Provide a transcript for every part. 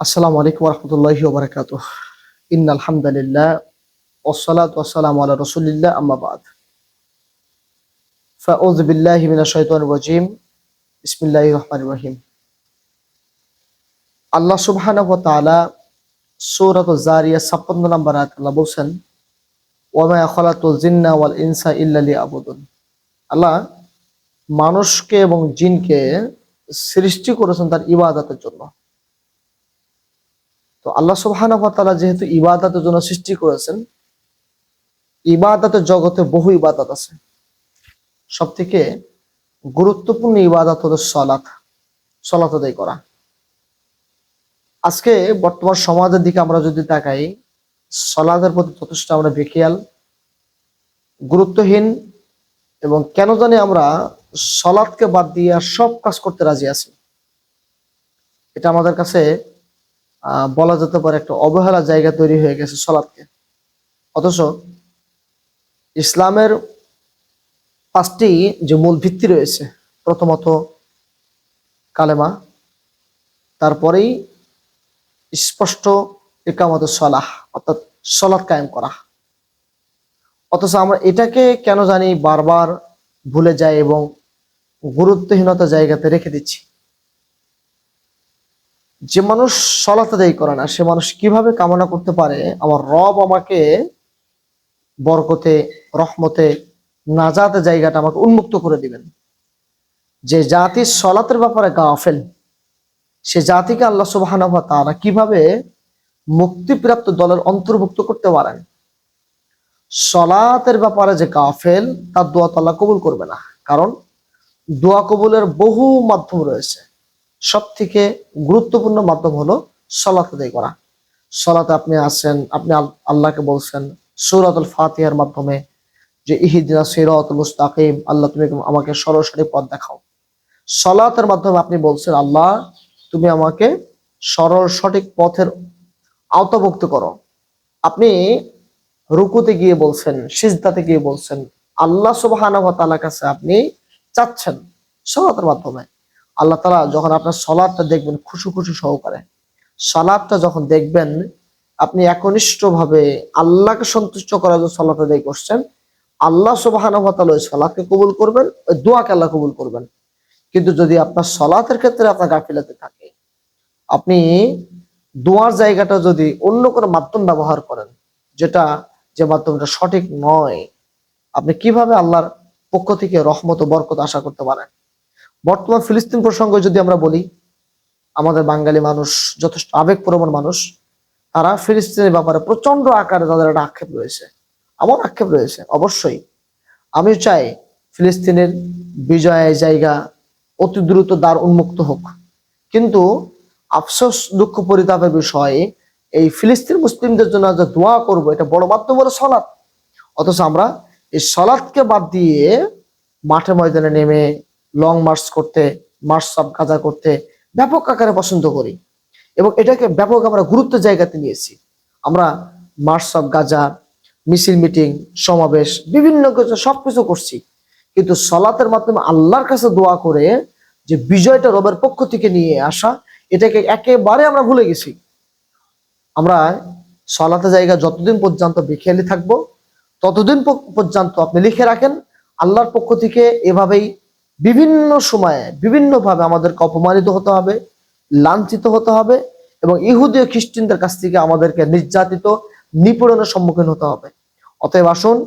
আসসালামু আলাইকুম ওয়া রাহমাতুল্লাহি ওয়া বারাকাতুহু। ইন্নাল হামদালিল্লাহ ওয়াসসালাতু ওয়াসসালামু আলা রাসূলিল্লাহ আম্মা বা'দ। ফাউযু বিল্লাহি মিনাশ শাইতানির রাজীম। বিসমিল্লাহির রহমানির রহিম। আল্লাহ সুবহানাহু ওয়া তাআলা সূরাতুজ জারিয়াত ৫৬ নম্বর আয়াতে আল্লাহ বলেন, ওয়া মা খালাতুল জিন্না ওয়াল ইনসা ইল্লা লিয়াবুদুন। আল্লাহ মানুষকে এবং জিনকে সৃষ্টি করেছেন তার ইবাদতের জন্য। তো আল্লাহ সুবহানাহু ওয়া তাআলা যেহেতু ইবাদতের জন্য সৃষ্টি করেছেন, ইবাদতের জগতে বহু ইবাদত আছে। সবথেকে গুরুত্বপূর্ণ ইবাদত হলো সালাত আদায় করা। আজকে বর্তমান সমাজের দিকে আমরা যদি তাকাই, সালাতের প্রতি যথেষ্ট আমরা বেখেয়াল, গুরুত্বহীন, এবং কেন জানি আমরা সালাতকে বাদ দিয়ে সব কাজ করতে রাজি আছি। এটা আমাদের কাছে বলা যেতে পারে একটা অবহেলা জায়গা তৈরি হয়ে গেছে সালাতকে। অথচ ইসলামের 5টি যে মূল ভিত্তি রয়েছে, প্রথমত কালেমা, তারপরেই স্পষ্ট ইকামতুস সালাহ অর্থাৎ সালাত কায়েম করা। অথচ আমরা এটাকে কেন জানি বারবার ভুলে যাই এবং গুরুত্বহীনতা জায়গাতে রেখে দিচ্ছি। যে মানুষ সালাত আদায় করে না, সে মানুষ কিভাবে কামনা করতে পারে আমার রব আমাকে বরকতে, রহমতে, নাজাতের জায়গাটা আমাকে উন্মুক্ত করে দিবেন। যে জাতি সালাতের ব্যাপারে গাফেল, সে জাতিকে আল্লাহ সুবহানাহু ওয়া তাআলা কিভাবে মুক্তিপ্রাপ্ত দলের অন্তর্ভুক্ত করতে পারেন? সালাতের ব্যাপারে যে গাফেল, তার দোয়া তো আল্লাহ কবুল করবে না। কারণ দোয়া কবুলের বহু মাধ্যম রয়েছে, সব থেকে গুরুত্বপূর্ণ মাধ্যম হলো সালাত আদায় করা। সালাতে আপনি আছেন, আপনি আল্লাহকে বলছেন সূরাতুল ফাতিহার মাধ্যমে যে ইহদিনাস সিরাতাল মুস্তাকিম, আল্লাহ তুমি আমাকে সরাসরি পথ দেখাও। সালাতের মাধ্যমে আপনি বলছেন আল্লাহ তুমি আমাকে সরল সঠিক পথের আওতাভুক্ত করো। আপনি রুকুতে গিয়ে বলছেন, সিজদাতে গিয়ে বলছেন, আল্লাহ সুবহানাহু ওয়া তাআলার কাছে আপনি চাচ্ছেন সালাতের মাধ্যমে। আল্লাহ তাআলা যখন আপনার সালাতটা দেখবেন খুশু খুশু সহকারে, সালাতটা যখন দেখবেন আপনি একনিষ্ঠভাবে আল্লাহকে সন্তুষ্ট করার জন্য সালাত আদায় করছেন, আল্লাহ সুবহানাহু ওয়া তাআলা ওই সালাতকে কবুল করবেন, ওই দোয়াকে আল্লাহ কবুল করবেন। কিন্তু যদি আপনার সালাতের ক্ষেত্রে আপনার গাফিলাতি থাকে, আপনি দোয়ার জায়গাটা যদি অন্য কোনো মাধ্যম ব্যবহার করেন, যে মাধ্যমটা সঠিক নয়, আপনি কিভাবে আল্লাহর পক্ষ থেকে রহমত ও বরকত আশা করতে পারেন? বর্তমান ফিলিস্তিন প্রসঙ্গে যদি আমরা বলি, আমাদের বাঙালি মানুষ যথেষ্ট আবেগপ্রবণ মানুষ, তারা ফিলিস্তিনের ব্যাপারে প্রচন্ড আকারে তাদের একটা আক্ষেপ রয়েছে। আমার আক্ষেপ রয়েছে অবশ্যই। আমি চাই ফিলিস্তিনের বিজয়ের জায়গা অতি দ্রুত দ্বার উন্মুক্ত হোক। কিন্তু আফসোস, দুঃখ, পরিতাপের বিষয়, এই ফিলিস্তিন মুসলিমদের জন্য যে দোয়া করবো, এটা বড় মাধ্যম হলো সালাত। অথচ আমরা এই সালাতকে বাদ দিয়ে মাঠে ময়দানে নেমে লং মার্চ করতে, মার্চ অফ গাজা করতে ব্যাপক আকারে পছন্দ করি এবং এটাকে ব্যাপক আমরা গুরুত্বের জায়গাতে নিয়েছি। আমরা মার্চ অফ গাজা, মিছিল, মিটিং, সমাবেশ, বিভিন্ন কিছু সবকিছু করছি, কিন্তু সালাতের মাধ্যমে আল্লাহর কাছে দোয়া করে যে বিজয়টা রবের পক্ষ থেকে নিয়ে আসা, এটাকে একেবারে আমরা ভুলে গেছি। আমরা সালাতের জায়গা যতদিন পর্যন্ত বেখেয়ালি থাকবো, ততদিন পর্যন্ত আপনি লিখে রাখেন আল্লাহর পক্ষ থেকে এভাবেই বিভিন্ন সময়ে বিভিন্নভাবে আমাদেরকে অপমানিত হতে হবে, লাঞ্ছিত হতে হবে, এবং ইহুদি ও খ্রিস্টানদের কাছ থেকে আমাদেরকে নির্যাতিত, নিপীড়নের সম্মুখীন হতে হবে। অতএব আসুন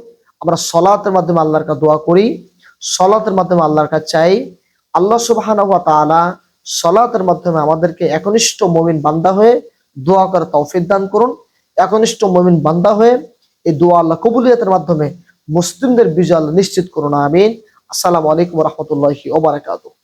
আমরা সালাতের মাধ্যমে আল্লাহর কাছে দোয়া করি, সালাতের মাধ্যমে আল্লাহর কাছে চাই। আল্লাহ সুবহানাহু ওয়া তাআলা সালাতের মাধ্যমে আমাদেরকে একনিষ্ঠ মুমিন বান্দা হয়ে দোয়া করার তৌফিক দান করুন। একনিষ্ঠ মুমিন বান্দা হয়ে এই দোয়া আল্লাহ কবুলিয়তের মাধ্যমে মুসলিমদের বিজয় নিশ্চিত করুন। আমিন। আসসালামু আলাইকুম ওয়া রাহমাতুল্লাহি ওয়া বারাকাতুহু।